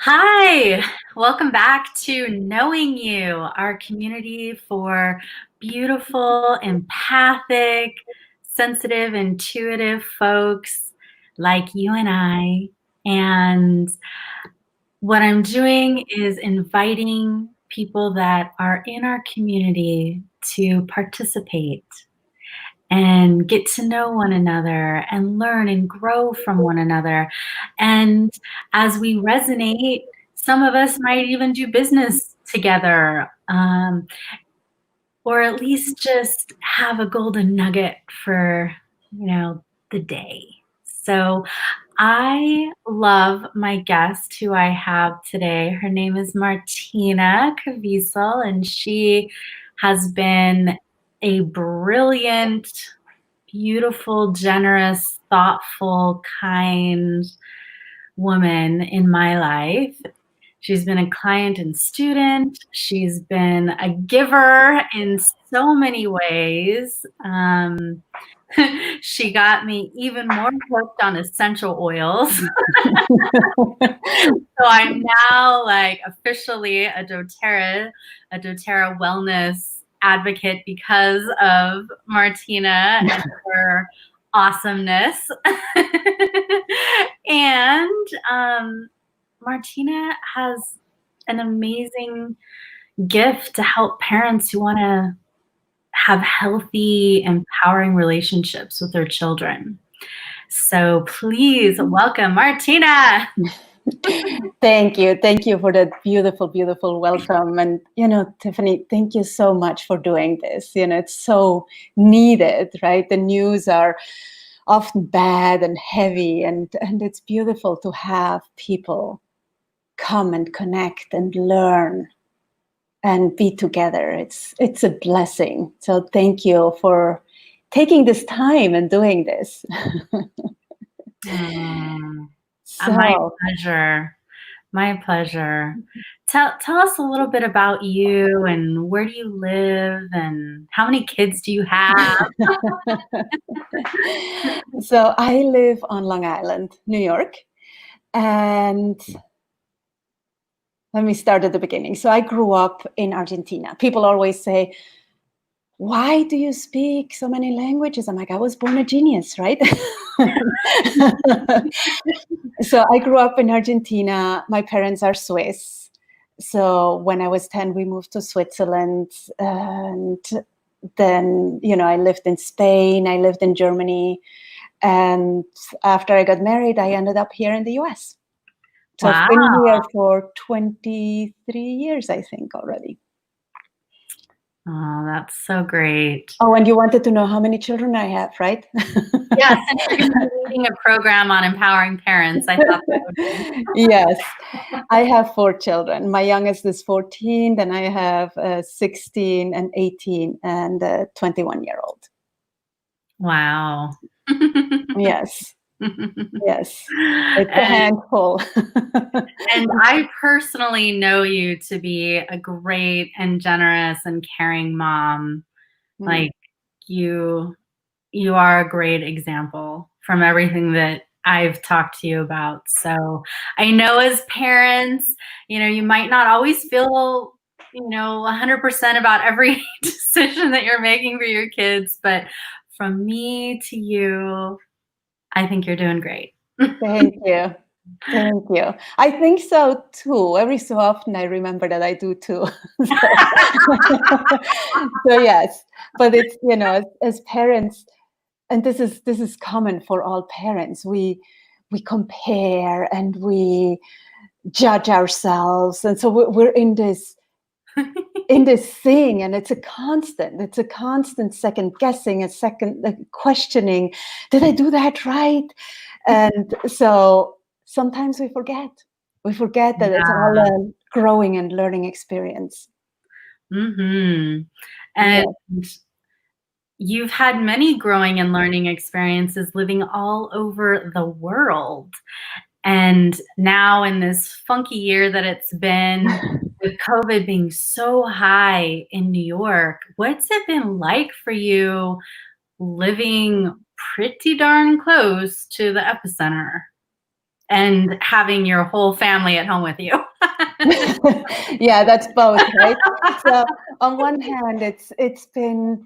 Hi, welcome back to Knowing You, our community for beautiful, empathic, sensitive, intuitive folks like you and I. And what I'm doing is inviting people that are in our community to participate and get to know one another and learn and grow from one another. And as we resonate, some of us might even do business together, or at least just have a golden nugget for, the day. So I love my guest who I have today. Her name is Martina Caviezel, and she has been a brilliant, beautiful, generous, thoughtful, kind woman in my life. She's been a client and student. She's been a giver in so many ways. She got me even more hooked on essential oils. So I'm now like officially a doTERRA wellness advocate because of Martina and her awesomeness. And Martina has an amazing gift to help parents who want to have healthy, empowering relationships with their children. So please welcome Martina. Thank you. Thank you for that beautiful, beautiful welcome. And, Tiffany, thank you so much for doing this. It's so needed, right? The news are often bad and heavy, and it's beautiful to have people come and connect and learn and be together. It's a blessing. So thank you for taking this time and doing this. My pleasure. My pleasure. Tell us a little bit about you and where do you live and how many kids do you have? So I live on Long Island, New York. And let me start at the beginning. So I grew up in Argentina. People always say, why do you speak so many languages? I'm like, I was born a genius, right? So I grew up in Argentina. My parents are Swiss. So when I was 10, we moved to Switzerland. And then, I lived in Spain. I lived in Germany. And after I got married, I ended up here in the US. So Wow. I've been here for 23 years, I think, already. Oh, that's so great. Oh, and you wanted to know how many children I have, right? Yes, and you're going to be leading a program on empowering parents. I thought that would be. Yes, I have 4 children. My youngest is 14, then I have 16 and 18 and a 21-year-old. Wow. Yes. Yes, it's a handful. And I personally know you to be a great and generous and caring mom. Like you are a great example from everything that I've talked to you about. So I know as parents, you might not always feel, 100% about every decision that you're making for your kids, but from me to you, I think you're doing great. Thank you. Thank you. I think so too. Every so often I remember that I do too. So yes, but it's, as parents, and this is common for all parents, we compare and we judge ourselves. And so we're in this thing, and it's a constant second guessing, a second questioning, did I do that right? And so sometimes we forget that it's all a growing and learning experience. Mm-hmm. And you've had many growing and learning experiences living all over the world. And now in this funky year that it's been, with COVID being so high in New York, what's it been like for you living pretty darn close to the epicenter? and having your whole family at home with you? Yeah, that's both, right? So on one hand, it's been,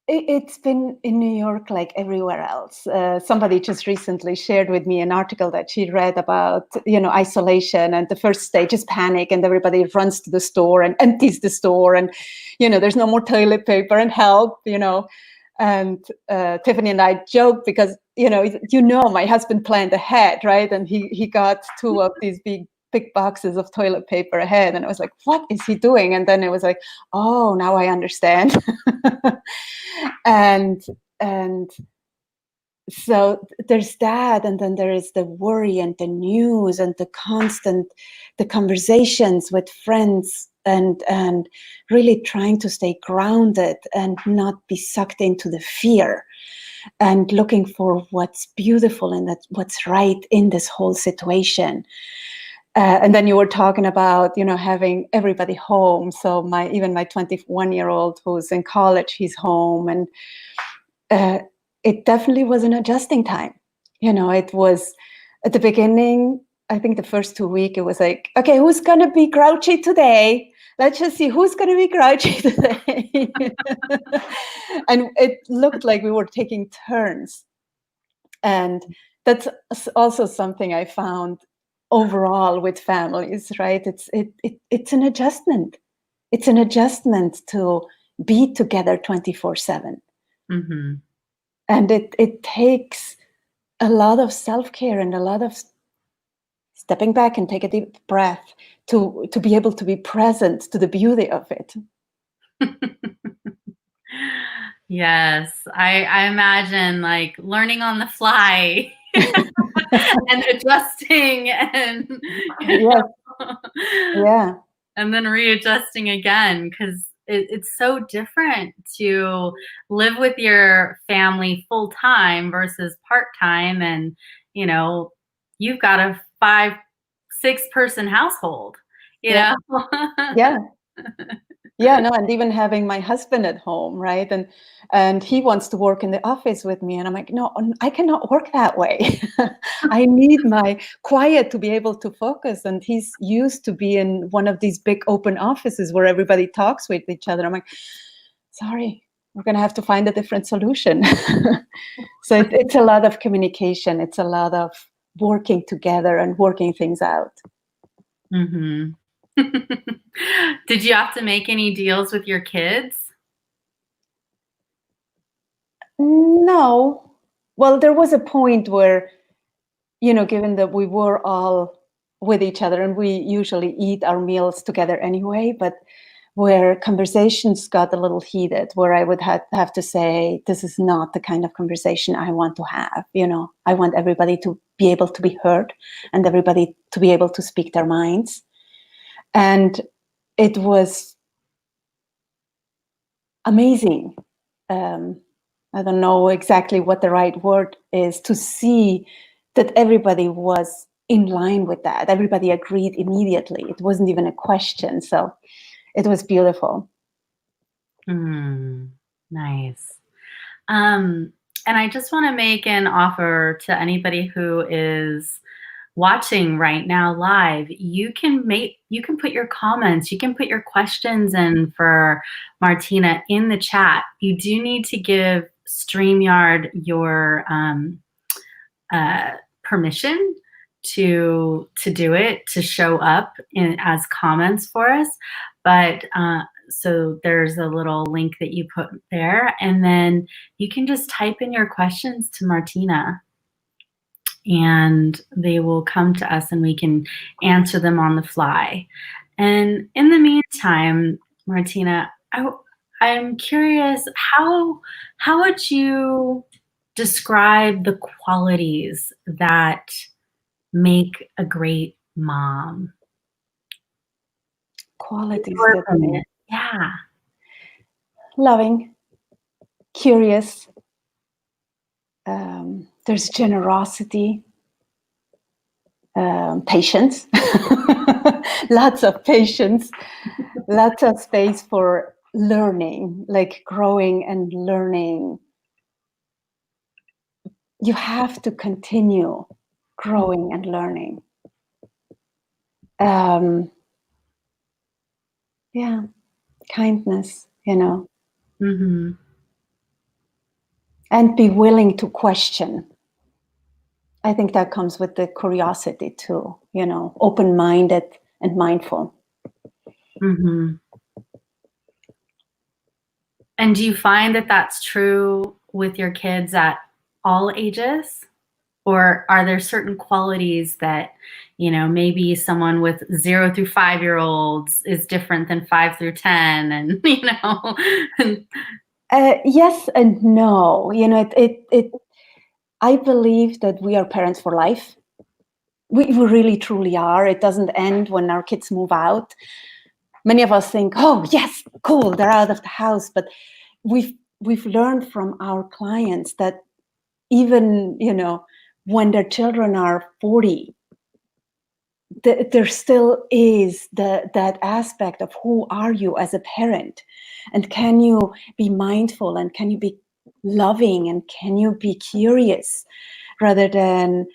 it's been in New York like everywhere else. Somebody just recently shared with me an article that she read about, isolation, and the first stage is panic, and everybody runs to the store and empties the store, and there's no more toilet paper and help, And Tiffany and I joke because my husband planned ahead, right? And he got two of these big boxes of toilet paper ahead, and I was like, what is he doing? And then it was like, oh, now I understand. and so there's that, and then there is the worry and the news and the conversations with friends, and really trying to stay grounded and not be sucked into the fear, and looking for what's beautiful and what's right in this whole situation. And then you were talking about, having everybody home. So even my 21-year-old who's in college, he's home, and it definitely was an adjusting time. It was at the beginning, I think the first 2 weeks, it was like, okay, who's going to be grouchy today? Let's just see who's going to be grouchy today. And it looked like we were taking turns. And that's also something I found overall with families, right? It's an adjustment. It's an adjustment to be together 24/7. Mm-hmm. And it takes a lot of self-care and a lot of stepping back and take a deep breath to be able to be present to the beauty of it. Yes, I imagine like learning on the fly and adjusting and Yes. Yeah. and then readjusting again, because it's so different to live with your family full time versus part time, and you've got a 5-6 person household. Yeah. Yeah. Yeah, no, and even having my husband at home, right? And he wants to work in the office with me, and I'm like, no, I cannot work that way. I need my quiet to be able to focus. And he's used to be in one of these big open offices where everybody talks with each other. I'm like, sorry, we're going to have to find a different solution. So it's a lot of communication. It's a lot of working together and working things out. Mm-hmm. Did you have to make any deals with your kids? No. Well, there was a point where, given that we were all with each other and we usually eat our meals together anyway, but where conversations got a little heated, where I would have to say, this is not the kind of conversation I want to have. I want everybody to be able to be heard and everybody to be able to speak their minds. And it was amazing. I don't know exactly what the right word is, to see that everybody was in line with that. Everybody agreed immediately. It wasn't even a question. So it was beautiful. Nice. And I just want to make an offer to anybody who is watching right now live. You can put your comments, you can put your questions in for Martina in the chat. You do need to give StreamYard your permission to do it, to show up as comments for us. But so there's a little link that you put there, and then you can just type in your questions to Martina, and they will come to us and we can answer them on the fly. And in the meantime, Martina, I'm curious, how would you describe the qualities that make a great mom? Qualities Your that opinion. Yeah. loving, curious, there's generosity, patience, lots of patience, lots of space for learning, like growing and learning you have to continue growing and learning. Yeah, kindness, Mm-hmm. and be willing to question. I think that comes with the curiosity too, open-minded and mindful. Mm-hmm. And do you find that that's true with your kids at all ages? Or are there certain qualities that, maybe someone with 0 through 5-year-olds is different than 5 through 10 and, Yes and no. I believe that we are parents for life. We really truly are. It doesn't end when our kids move out. Many of us think, oh yes, cool, they're out of the house. But we've learned from our clients that even, when their children are 40, there still is that aspect of who are you as a parent, and can you be mindful, and can you be loving, and can you be curious rather than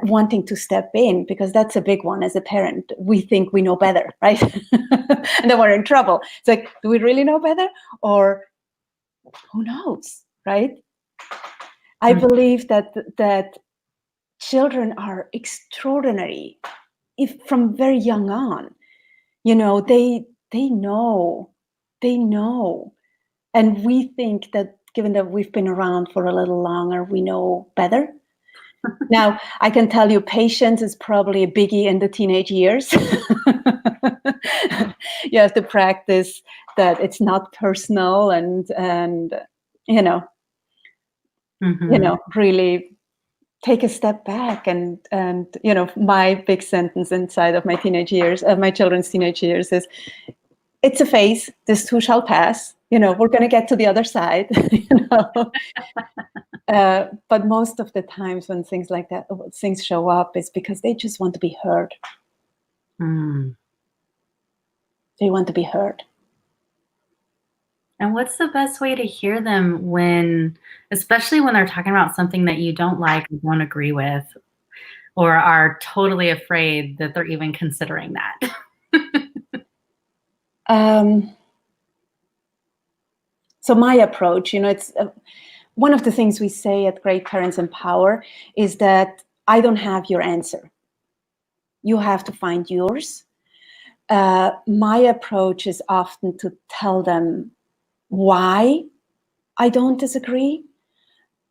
wanting to step in, because that's a big one as a parent. We think we know better, right? And then we're in trouble. It's like, do we really know better, or who knows, right? I believe that children are extraordinary if from very young on. They know, and we think that given that we've been around for a little longer, we know better. Now, I can tell you, patience is probably a biggie in the teenage years. You have to practice that it's not personal, and really take a step back, and my big sentence inside of my teenage years, of my children's teenage years, is, it's a phase, this too shall pass, we're going to get to the other side. But most of the times when things like that, things show up, is because they just want to be heard. They want to be heard. And what's the best way to hear them especially when they're talking about something that you don't like or won't agree with, or are totally afraid that they're even considering that? So my approach, it's one of the things we say at Great Parents Empower is that I don't have your answer. You have to find yours. My approach is often to tell them why I don't disagree,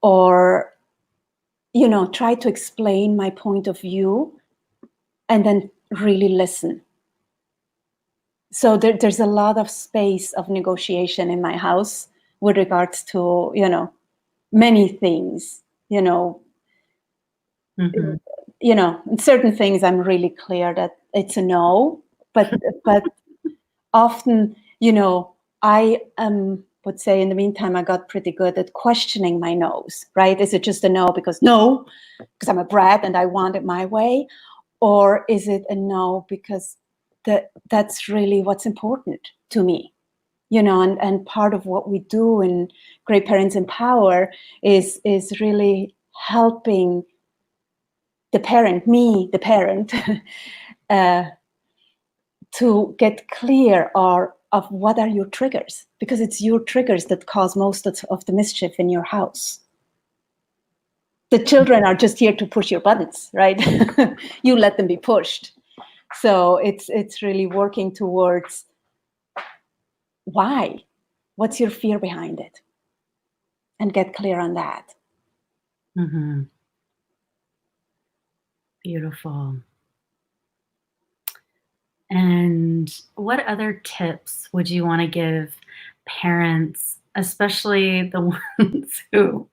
or try to explain my point of view, and then really listen. So there's a lot of space of negotiation in my house with regards to many things. Mm-hmm. In certain things I'm really clear that it's a no, but often I would say, in the meantime, I got pretty good at questioning my no's, right? Is it just a no because I'm a brat and I want it my way? Or is it a no because that's really what's important to me? And part of what we do in Great Parents Empower is really helping the parent, to get clear of what are your triggers, because it's your triggers that cause most of the mischief in your house. The children are just here to push your buttons, right? You let them be pushed. So it's really working towards why, what's your fear behind it, and get clear on that. Mm-hmm. Beautiful. And what other tips would you want to give parents, especially the ones who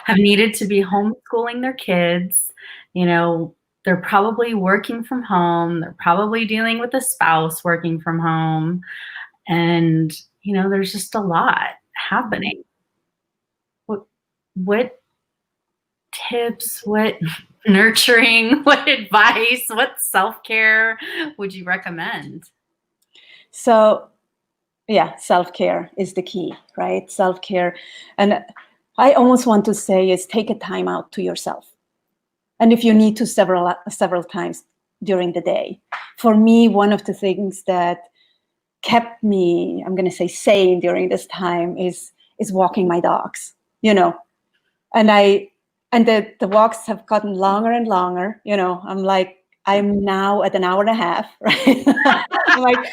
have needed to be homeschooling their kids? They're probably working from home. They're probably dealing with a spouse working from home. And, there's just a lot happening. What tips, what nurturing, what advice, what self-care would you recommend? So yeah, self-care is the key, right? Self-care. And I almost want to say is take a time out to yourself. And if you need to, several times during the day. For me, one of the things that kept me, I'm going to say, sane during this time is walking my dogs, you know. And the walks have gotten longer and longer, you know. I'm now at an hour and a half, right? I'm like,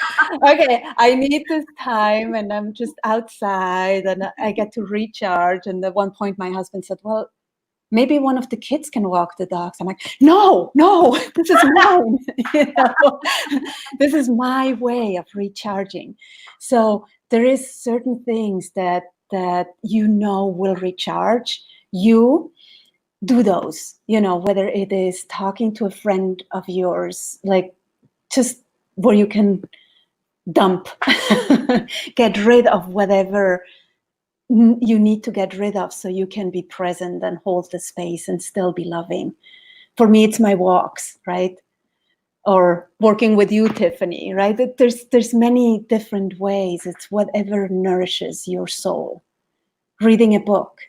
okay, I need this time, and I'm just outside and I get to recharge. And at one point my husband said, well, maybe one of the kids can walk the dogs. I'm like, no, this is mine. You know? This is my way of recharging. So there is certain things that you know will recharge you. Do those, you know, whether it is talking to a friend of yours, like just where you can dump, get rid of whatever you need to get rid of so you can be present and hold the space and still be loving. For me, it's my walks, right? Or working with you, Tiffany, right? There's many different ways. It's whatever nourishes your soul. Reading a book,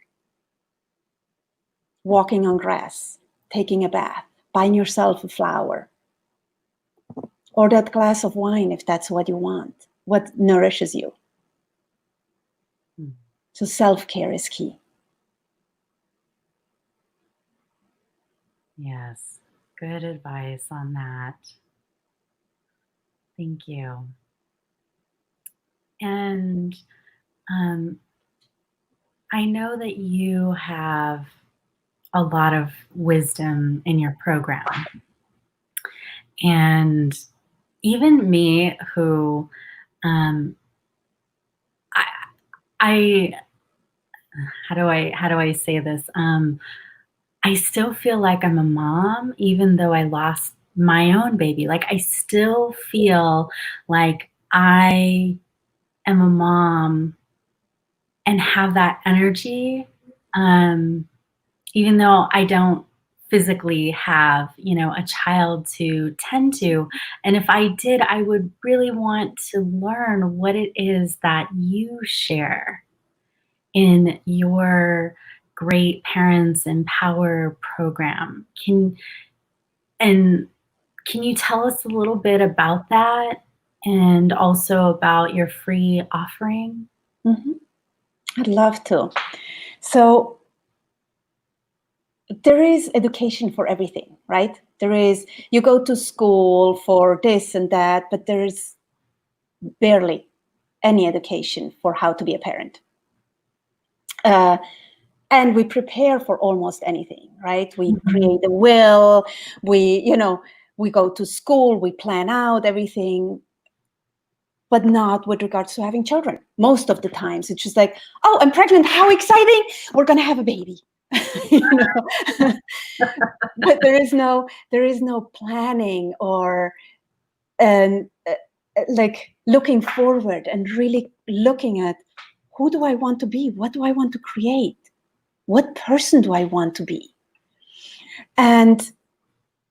walking on grass, taking a bath, buying yourself a flower, or that glass of wine if that's what you want, what nourishes you. So self-care is key. Yes, good advice on that. Thank you. And I know that you have a lot of wisdom in your program. And even me, who I how do I say this? I still feel like I'm a mom, even though I lost my own baby. Like I still feel like I am a mom and have that energy, even though I don't physically have, you know, a child to tend to. And if I did, I would really want to learn what it is that you share in your Great Parents Empower program. Can you tell us a little bit about that, and also about your free offering? Mm-hmm. I'd love to. So there is education for everything, right? You go to school for this and that, but there's barely any education for how to be a parent. And we prepare for almost anything, right? We create a will, we go to school, we plan out everything, but not with regards to having children. Most of the times it's just like, oh, I'm pregnant, how exciting, we're gonna have a baby. But there is no planning or like looking forward and really looking at, who do I want to be? What do I want to create? What person do I want to be? And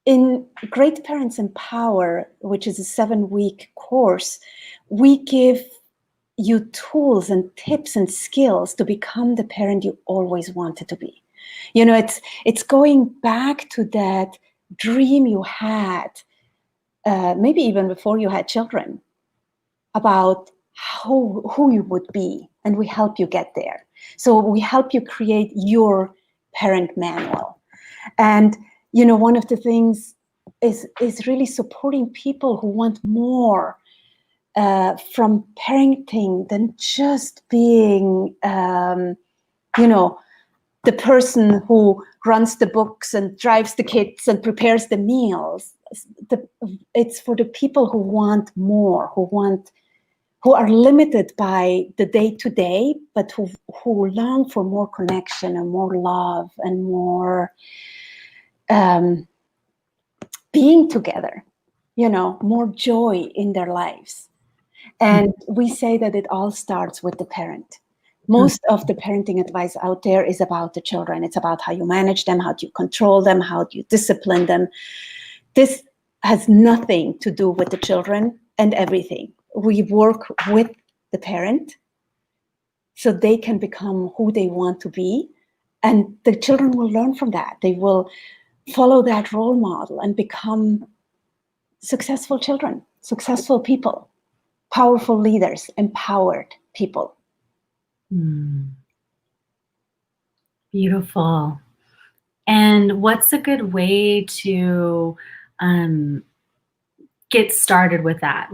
in Great Parents Empower, which is a 7-week course, we give you tools and tips and skills to become the parent you always wanted to be. You know, it's going back to that dream you had, maybe even before you had children, about who you would be, and we help you get there. So we help you create your parent manual. And you know, one of the things is really supporting people who want more from parenting than just being the person who runs the books and drives the kids and prepares the meals. It's for the people who want more, who are limited by the day-to-day, but who long for more connection and more love and more being together, more joy in their lives. And we say that it all starts with the parent. Most of the parenting advice out there is about the children. It's about how you manage them, how do you control them, how do you discipline them. This has nothing to do with the children and everything. We work with the parent so they can become who they want to be. And the children will learn from that. They will follow that role model and become successful children, successful people, powerful leaders, empowered people. Beautiful. And what's a good way to get started with that?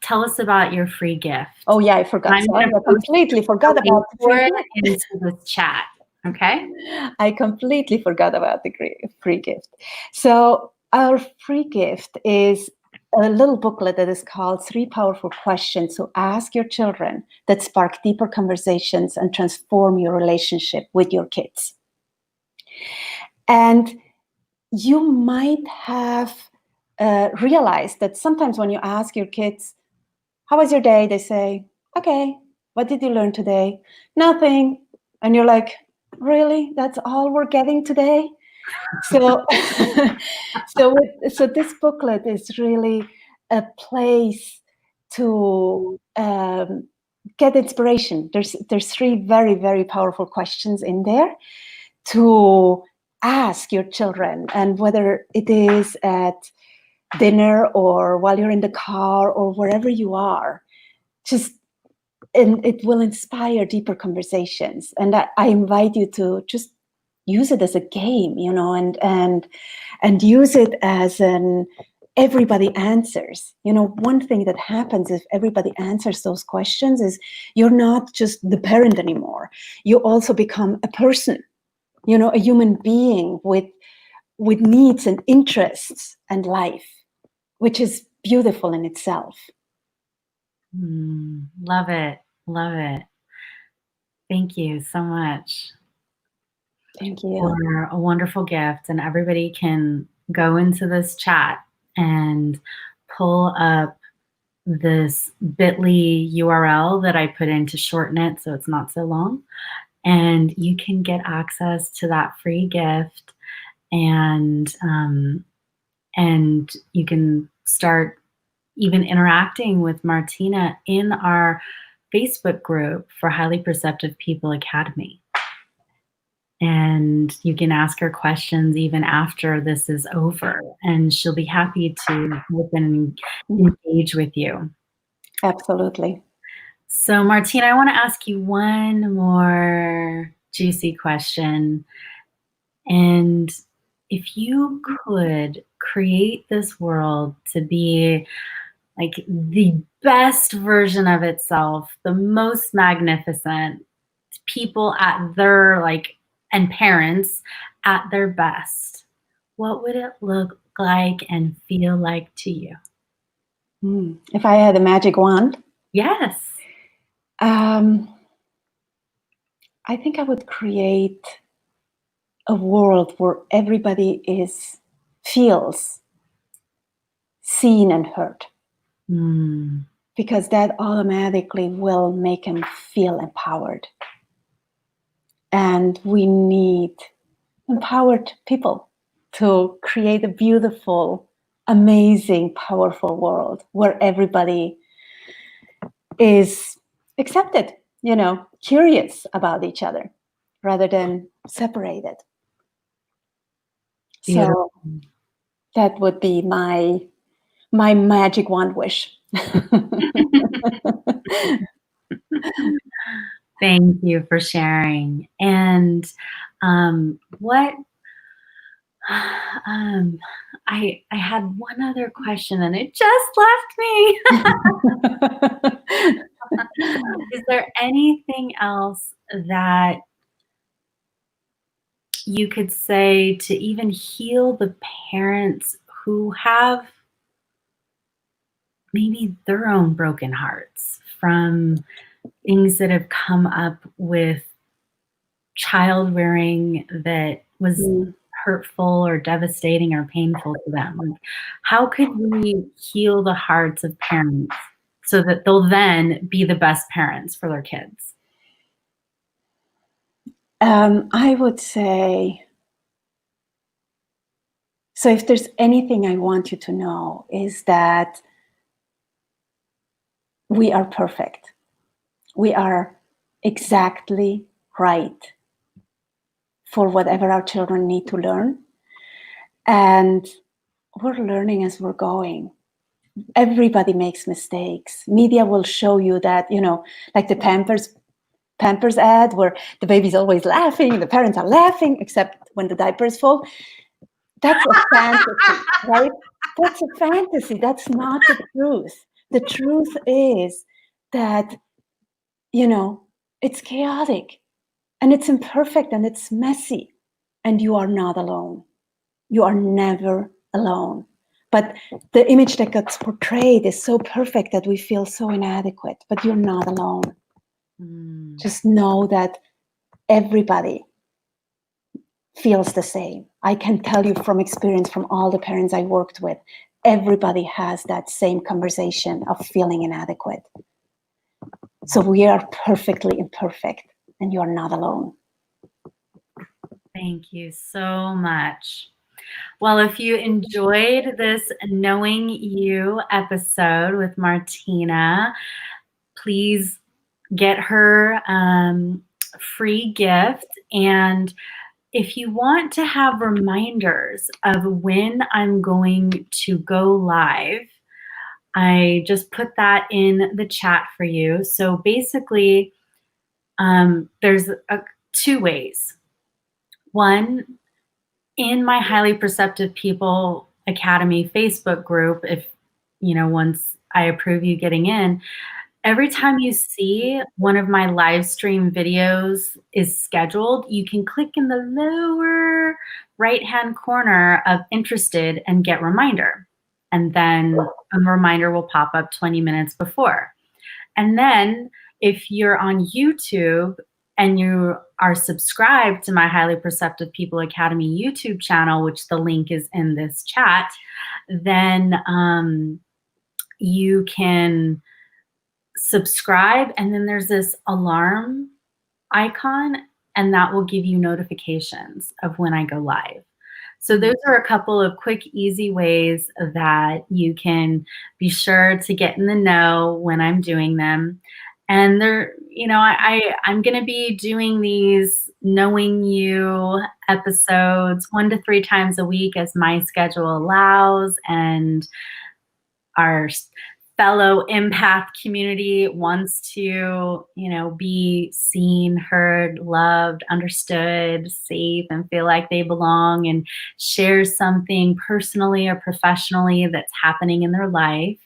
Tell us about your free gift. Oh yeah, I forgot. I'm Sorry, going to I completely forgot about the free gift. Into this chat. Okay. I completely forgot about the free gift. So our free gift is a little booklet that is called 3 Powerful Questions to Ask Your Children that spark deeper conversations and transform your relationship with your kids. And you might have realized that sometimes when you ask your kids, how was your day? They say, okay. What did you learn today? Nothing. And you're like, really? That's all we're getting today? So, so this booklet is really a place to get inspiration. There's 3 very, very powerful questions in there to ask your children, and whether it is at dinner or while you're in the car or wherever you are, and it will inspire deeper conversations. And I invite you to just use it as a game, and use it as an everybody answers. One thing that happens if everybody answers those questions is you're not just the parent anymore. You also become a person, a human being with needs and interests and life, which is beautiful in itself. Love it. Love it. Thank you so much. Thank you. For a wonderful gift. And everybody can go into this chat and pull up this bit.ly URL that I put in to shorten it so it's not so long. And you can get access to that free gift, and you can start even interacting with Martina in our Facebook group for Highly Perceptive People Academy. And you can ask her questions even after this is over, and she'll be happy to open and engage with you. Absolutely. So, Martina, I want to ask you one more juicy question. And if you could create this world to be like the best version of itself, the most magnificent, people at their and parents at their best, what would it look like and feel like to you? If I had a magic wand? Yes. I think I would create a world where everybody feels seen and heard. Because that automatically will make them feel empowered. And we need empowered people to create a beautiful, amazing, powerful world where everybody is accepted, curious about each other rather than separated. Beautiful. So that would be my magic wand wish. Thank you for sharing. And what I had one other question and it just left me. Is there anything else that you could say to even heal the parents who have maybe their own broken hearts from things that have come up with child rearing that was hurtful or devastating or painful to them? How could we heal the hearts of parents so that they'll then be the best parents for their kids? I would say, so if there's anything I want you to know is that we are perfect. We are exactly right for whatever our children need to learn. And we're learning as we're going. Everybody makes mistakes. Media will show you that, like the Pampers ad where the baby's always laughing, the parents are laughing, except when the diapers fall. That's a fantasy, right? That's a fantasy. That's not the truth. The truth is that, it's chaotic and it's imperfect and it's messy, and you are not alone. You are never alone. But the image that gets portrayed is so perfect that we feel so inadequate, but you're not alone. Just know that everybody feels the same. I can tell you from experience from all the parents I worked with, everybody has that same conversation of feeling inadequate. So we are perfectly imperfect, and you are not alone. Thank you so much. Well, if you enjoyed this Knowing You episode with Martina, please get her free gift. And if you want to have reminders of when I'm going to go live, I just put that in the chat for you. So basically, there's two ways. One, in my Highly Perceptive People Academy Facebook group, if once I approve you getting in, every time you see one of my live stream videos is scheduled, you can click in the lower right-hand corner of interested and get reminder. And then a reminder will pop up 20 minutes before. And then if you're on YouTube and you are subscribed to my Highly Perceptive People Academy YouTube channel, which the link is in this chat, then you can subscribe, and then there's this alarm icon, and that will give you notifications of when I go live. So those are a couple of quick, easy ways that you can be sure to get in the know when I'm doing them. And I'm going to be doing these Knowing You episodes 1 to 3 times a week as my schedule allows, and our fellow empath community wants to, be seen, heard, loved, understood, safe, and feel like they belong, and share something personally or professionally that's happening in their life.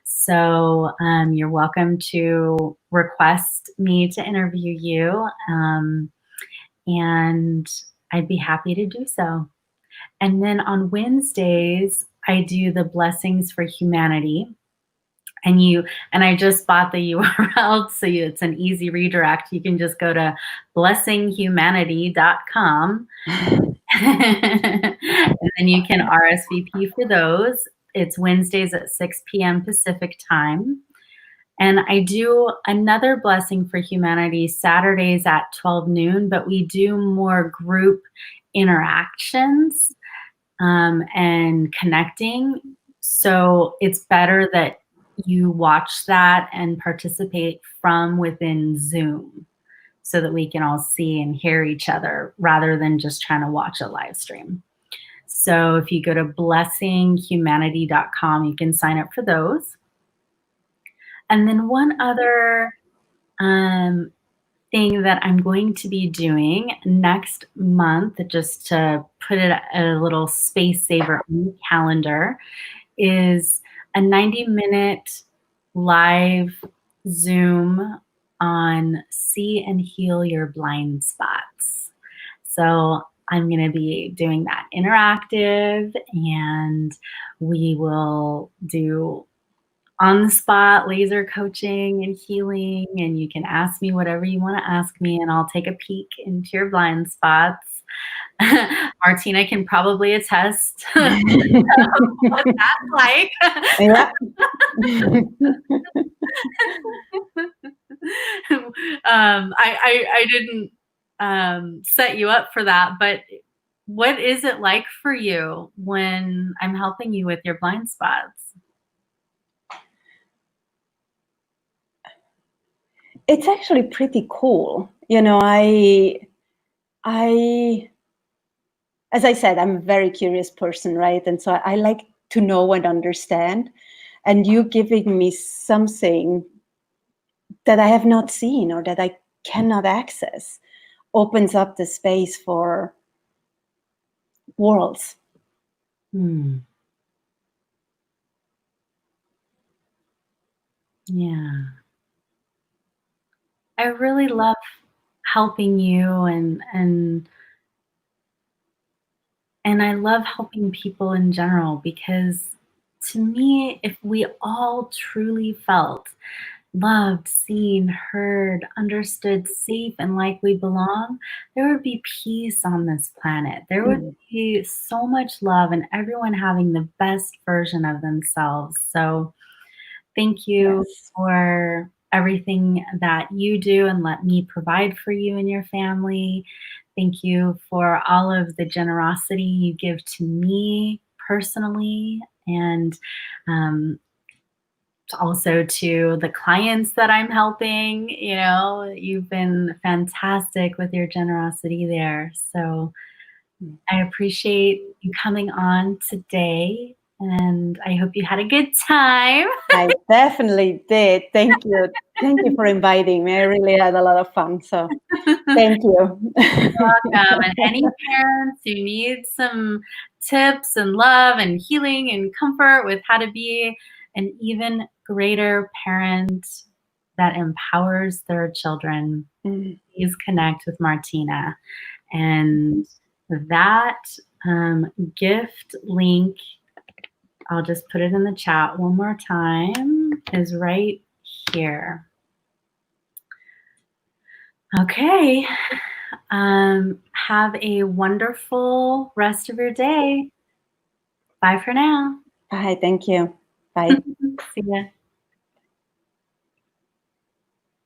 So you're welcome to request me to interview you, and I'd be happy to do so. And then on Wednesdays, I do the Blessings for Humanity. And I just bought the URL, so it's an easy redirect. You can just go to blessinghumanity.com and then you can RSVP for those. It's Wednesdays at 6 p.m. Pacific time. And I do another Blessing for Humanity Saturdays at 12 noon, but we do more group interactions and connecting. So it's better that you watch that and participate from within Zoom so that we can all see and hear each other rather than just trying to watch a live stream. So if you go to blessinghumanity.com, you can sign up for those. And then one other thing that I'm going to be doing next month, just to put it a little space saver on the calendar, is a 90-minute live Zoom on See and Heal Your Blind Spots. So I'm going to be doing that interactive, and we will do on-the-spot laser coaching and healing, and you can ask me whatever you want to ask me, and I'll take a peek into your blind spots. Martina can probably attest what that's like. Yeah. I didn't set you up for that, but what is it like for you when I'm helping you with your blind spots? it's actually pretty cool. I, as I said, I'm a very curious person, right? And so I like to know and understand. And you giving me something that I have not seen or that I cannot access opens up the space for worlds. Hmm. Yeah. I really love helping you and I love helping people in general because to me, if we all truly felt loved, seen, heard, understood, safe, and like we belong, there would be peace on this planet. There would Mm, be so much love and everyone having the best version of themselves. So thank you yes. for everything that you do and let me provide for you and your family. Thank you for all of the generosity you give to me personally and um, also to the clients that I'm helping. You know, you've been fantastic with your generosity there. So Mm. I appreciate you coming on today and I hope you had a good time. I definitely did. Thank you. Thank you for inviting me. I really had a lot of fun. So thank you. And any parents who need some tips and love and healing and comfort with how to be an even greater parent that empowers their children, Mm. please connect with Martina. And that gift link, I'll just put it in the chat one more time, is right here. Okay. Have a wonderful rest of your day. Bye for now. Bye. Thank you. Bye. See ya.